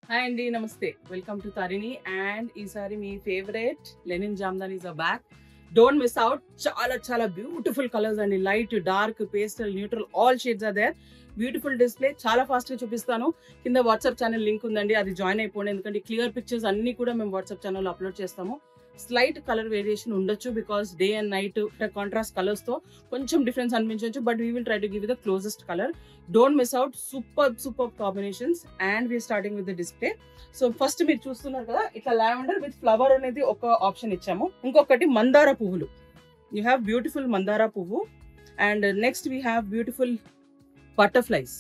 Hi Andy, Namaste. Welcome to Tarini and Isari me favorite Lenin Jamdani is back. Don't miss out. Chala beautiful colors and light, dark, pastel, neutral, all shades are there. Beautiful display. Chala fast ga chupistanu. Kinda WhatsApp channel link undandi. Adi join అయిపోండి ఎందుకంటే clear pictures అన్ని కూడా మేము WhatsApp channel లో upload చేస్తాము. Slight colour variation ఉండొచ్చు because day and night contrast colours తో కొంచెం డిఫరెన్స్ అనిపించవచ్చు but we will try to give the closest colour. Don't miss out. Super combinations and we are starting with the display. So first మీరు చూస్తున్నారు కదా ఇట్లా lavender with flower అనేది ఒక option ఇచ్చాము. ఇంకొకటి మందార పువ్వులు. యూ హ్యావ్ బ్యూటిఫుల్ మందార పువ్వు and next we have beautiful butterflies.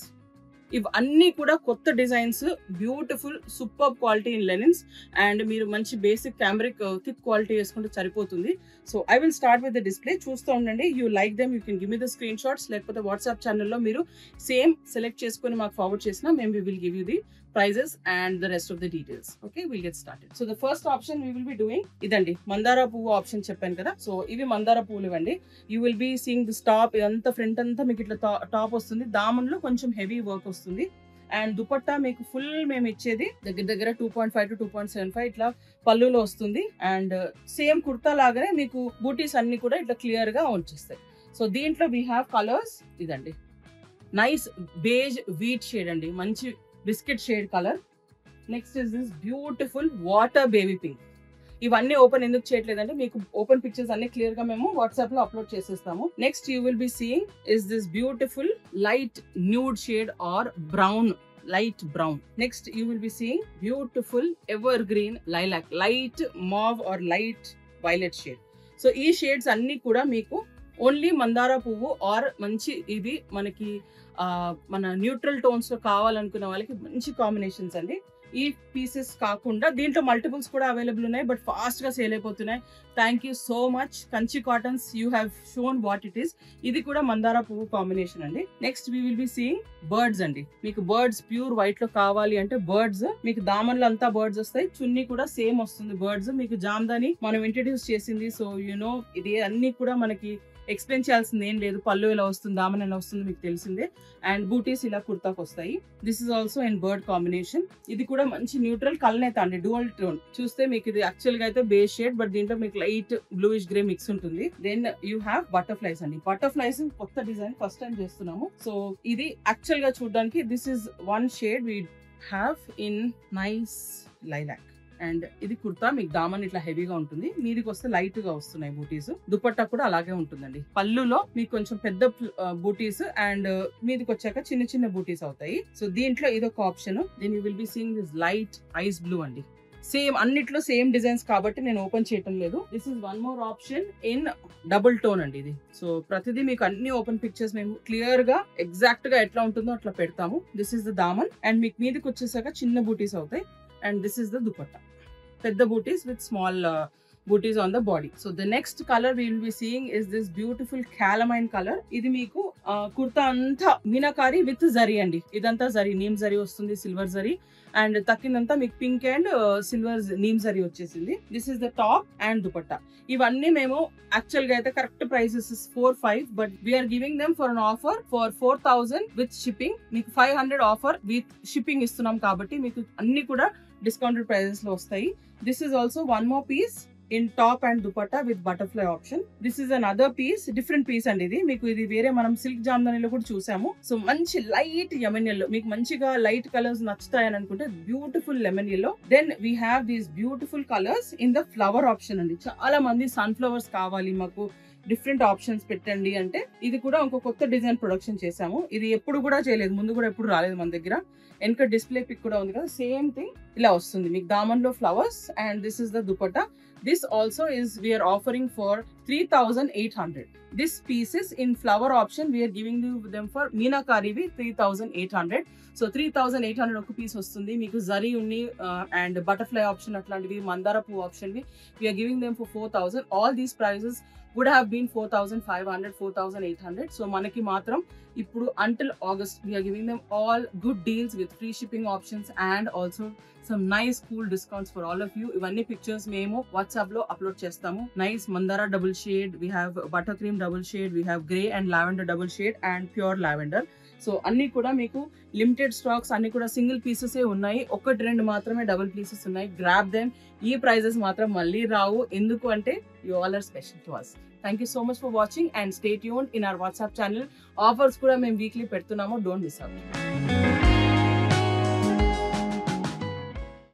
ఇవన్నీ కూడా కొత్త designs, beautiful super quality in linens and మీరు మంచి బేసిక్ క్యామ్రిక్ థిక్ క్వాలిటీ వేసుకుంటే సరిపోతుంది. So I will start with the display. చూస్తూ ఉండండి. You like them you can give me the screenshots, లేకపోతే వాట్సాప్ ఛానల్లో మీరు సేమ్ సెలెక్ట్ చేసుకొని మాకు ఫార్వర్డ్ చేసినా మేము we will give you the prices and the rest of the details. Okay, we'll get started. So the first option we will be doing idandi mandara puvu option cheppanu kada. So ivi mandara puvulu ivandi. You will be seeing this top idantha front anta meeku itla top vastundi. damanlo koncham heavy work vastundi and dupatta meeku full మేము ఇచ్చేది దగ్గర 2.5 to 2.75 ఇట్లా పల్లులో వస్తుంది and same kurta లాగానే మీకు బూటీస్ అన్ని కూడా ఇట్లా క్లియర్ గా వచ్చేస్తాయి. సో దీంట్లో we have colors ఇదండి. నైస్ బేజ్ వీట్ షేడ్ అండి, మంచి biscuit shade colour. Next is this beautiful water baby pink. ఇవన్నీ ఓపెన్ ఎందుకు చేయట్లేదంటే మీకు ఓపెన్ పిక్చర్స్ అన్ని క్లియర్ గా మేము వాట్సాప్ లో అప్లోడ్ చేసేస్తాము. Next you will be seeing is this beautiful light nude shade are brown, light brown. Next you will be seeing beautiful evergreen lilac, light mauve or light violet shade. So ee shades anni kuda meeku only మందార పువ్వు are మంచి ఇవి మనకి మన neutral tones లో కావాలనుకున్న వాళ్ళకి మంచి కాంబినేషన్స్ అండి. ఈ పీసెస్ కాకుండా దీంట్లో మల్టిపుల్స్ కూడా అవైలబుల్ ఉన్నాయి బట్ ఫాస్ట్ గా సేల్ అయిపోతున్నాయి. Thank you so much. Kanchi cottons you have shown what it is. ఇది కూడా మందార పువ్వు కాంబినేషన్ అండి. Next we will be seeing birds అండి. మీకు బర్డ్స్ ప్యూర్ వైట్ లో కావాలి అంటే బర్డ్స్ మీకు దామన్లో అంతా బర్డ్స్ వస్తాయి, చున్నీ కూడా సేమ్ వస్తుంది బర్డ్స్. మీకు జామ్దాని మనం ఇంట్రడ్యూస్ చేసింది. సో యూనో ఇది అన్ని కూడా మనకి ఎక్స్ప్లెయిన్ చేయాల్సింది ఏం లేదు. పళ్ళు ఎలా వస్తుంది, దామన్ ఎలా వస్తుంది మీకు తెలిసిందే. అండ్ బూటీస్ ఇలా కుర్తాకు వస్తాయి. This is also in bird combination. ఇది కూడా మంచి న్యూట్రల్ కలర్ అండి, డ్యూయల్ టోన్. చూస్తే మీకు ఇది యాక్చువల్ గా అయితే బేస్ షేడ్ బట్ దీంట్లో మీకు లైట్ బ్లూయిష్ గ్రే మిక్స్ ఉంటుంది. దెన్ యూ హ్యావ్ బటర్ఫ్లైస్ అండి. బటర్ఫ్లైస్ కొత్త డిజైన్ ఫస్ట్ టైం చేస్తున్నాము. సో ఇది యాక్చువల్ గా చూడడానికి this is one shade we have in nice lilac and ఇది కుర్తా మీకు దామన్ ఇట్లా హెవీగా ఉంటుంది. మీదికి వస్తే లైట్ గా వస్తున్నాయి బూటీస్. దుపట్టా కూడా అలాగే ఉంటుందండి. పళ్ళులో మీకు కొంచెం పెద్ద బూటీస్ అండ్ మీదికి వచ్చాక చిన్న చిన్న బూటీస్ అవుతాయి. సో దీంట్లో ఇదొక option. Then you will be seeing this light ice blue అండి. సేమ్ అన్నిట్లో సేమ్ డిజైన్స్ కాబట్టి నేను ఓపెన్ చేయటం లేదు. This is one more option in double tone అండి ఇది. సో ప్రతిదీ మీకు అన్ని ఓపెన్ పిక్చర్స్ మేము క్లియర్ గా ఎగ్జాక్ట్ గా ఎట్లా ఉంటుందో అట్లా పెడతాము. దిస్ ఇస్ ద దామన్ అండ్ మీకు మీదికి వచ్చేసాక చిన్న బూటీస్ అవుతాయి and this is the dupatta, pedda booties with small booties on the body. So the next color we will be seeing is this beautiful calamine color. ఇది మీకు కుర్తా అంతా మీనాకారి విత్ జరీ అండి. ఇదంతా జరీ, నీమ్ జరీ వస్తుంది, సిల్వర్ జరీ అండ్ తక్కిందంతా మీకు పింక్ అండ్ సిల్వర్ నీమ్ జరీ వచ్చేసింది. This is the top and dupatta. ఇవన్నీ మేము యాక్చువల్ గా అయితే correct prices 4,500 but we're giving them for an offer for 4,000 with shipping. మీకు 500 ఆఫర్ విత్ షిప్పింగ్ ఇస్తున్నాం కాబట్టి మీకు అన్ని కూడా డిస్కౌంటెడ్ ప్రైజెస్ లో వస్తాయి. This is also one more piece in top and dupatta with butterfly option. This is another piece, different piece అండి ఇది. మీకు ఇది వేరే మనం సిల్క్ జామ్దానిలో కూడా చూసాము. సో మంచి లైట్ లెమన్ ఎల్లో, మీకు మంచిగా లైట్ కలర్స్ నచ్చుతాయని అనుకుంటే beautiful lemon yellow. Then we have these beautiful colours in the flower option అండి. చాలా మంది సన్ ఫ్లవర్స్ కావాలి మాకు డిఫరెంట్ ఆప్షన్స్ పెట్టండి అంటే ఇది కూడా ఇంకో కొత్త డిజైన్ ప్రొడక్షన్ చేసాము. ఇది ఎప్పుడు కూడా చేయలేదు, ముందు కూడా ఎప్పుడు రాలేదు మన దగ్గర. వెనక డిస్ప్లే పిక్ కూడా ఉంది కదా, సేమ్ థింగ్ ఇలా వస్తుంది మీకు దామన్ లో flowers and this is the dupatta. This also is we are offering for 3,800. This pieces in flower option we are giving them for Meenakari with 3,800. So 3,800 ఒక పీస్ వస్తుంది. మీకు జరీ ఉన్ని అండ్ బటర్ఫ్లై ఆప్షన్ అట్లాంటివి, మందార పువ్వు option we are giving them for 4,000. All these prices would have been 4,500, 4,800. So మనకి మాత్రం ఇప్పుడు until August we are giving them all good deals with free shipping options and also some nice cool discounts for all of you. ఇవన్నీ pictures మేము WhatsApp లో upload చేస్తాము. Nice మందార double shade, we have buttercream double shade, we have grey and lavender double shade and pure lavender. So అన్ని కూడా మీకు limited stocks, అన్ని కూడా సింగిల్ పీసెస్ ఉన్నాయి. 1-2 మాత్రమే డబుల్ పీసెస్ ఉన్నాయి. Grab them. ఈ ప్రైజెస్ మాత్రం మళ్ళీ రావు. ఎందుకు అంటే you all are special to us. Thank you so much for watching and stay tuned in our WhatsApp channel. Offers కూడా మేము వీక్లీ పెడుతున్నాము. Don't miss out.